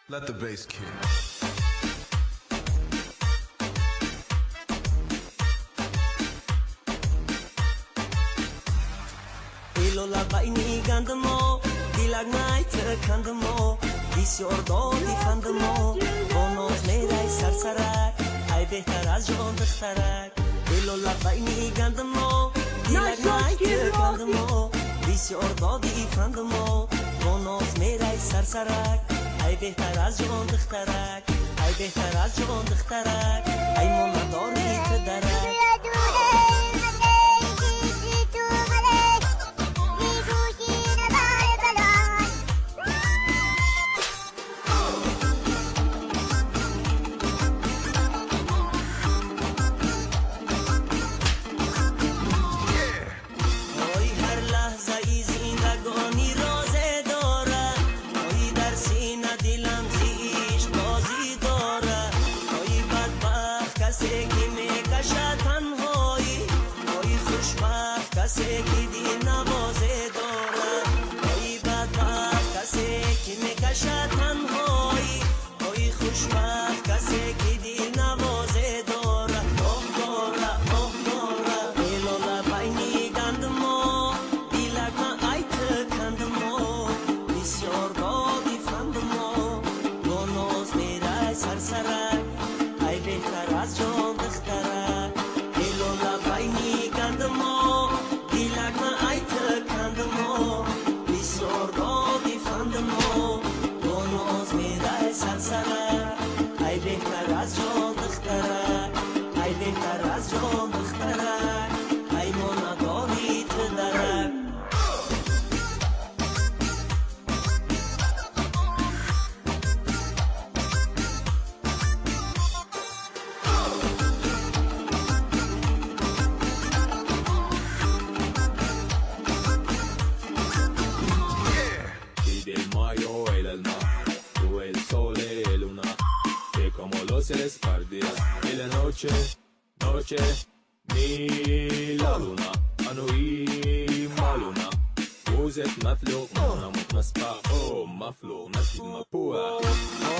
Let the bass kick. Ilola baini gandamo, dilag night kandamo, بسیار دادی خندمو با ناز میرای سرسرک ای بهتر از جان دخترک دل و لبای میگندمو دیلک نایت کندمو بسیار دادی خندمو با ناز میرای سرسرک ای بهتر از جان دخترک ای بهتر از جان دخترک ای ما نداری پدرک کسی که دی نوازه دارد ای بدبخت کسی که میکشد تنهایی ای خوشبخت کسی که دی نوازه دارد آه دارد آه دارد دل و لبای میگندمو دیلک من ایت کندمو بسیار دادی فندمو با ناز میرای سرسرک ای بهتر از جان دخترک دل و لبای میگندمو ای بهتر از جان دخترک ای بهتر از جان دخترک ای ما نداری پدرک Y la noche, noche, ni la luna أنوي مالونا وزت مفلوق أنا متمسبع أو مفلوق نسيد مبوع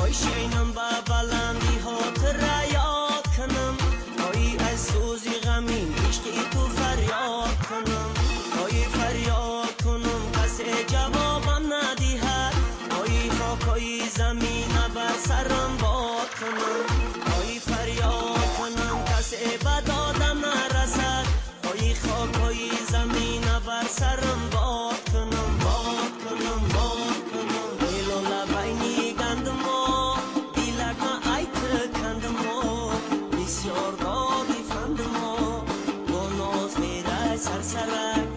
آی شینم با بلندی خاطر یاد کنم آی از سوزی غمین عشقی تو فریاد کنم آی فریاد کنم کسی جوابم ندهد آی خاکای زمین بر سرم باد کنم آی فریاد کنم کسی به دادم نرسد آی خاکای زمین بر سرم باد کنم باد کنم باد کنم دل و لبای میگندمو دیلک من ایت کندمو بسیار دادی فندمو با ناز میرای سرسرک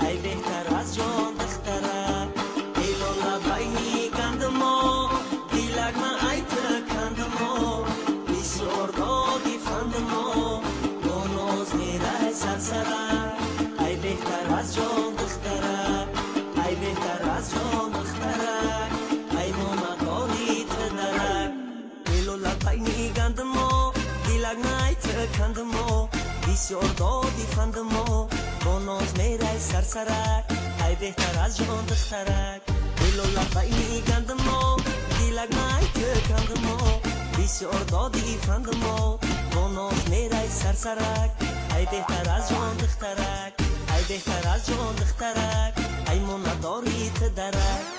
ای بهتر از جان دخترک دل و لبای میگندمو دیلک من ایت کندمو بسیار دادی فندمو با ناز میرای سرسرک ای بهتر از جان دخترک ای بهتر از جان دخترک ای ما نداری پدرک دل و لبای میگندمو دیلک نایت کندمو بسیار دادی فندمو با ناز میرای سرسرک ای بهتر از جان دخترک دل و لبای میگندمو دیلک نایت کندمو بسیار دادی فندمو با ناز میرای سرسرک ای بهتر از جان دخترک ای بهتر از جان دخترک ای ما نداری پدرک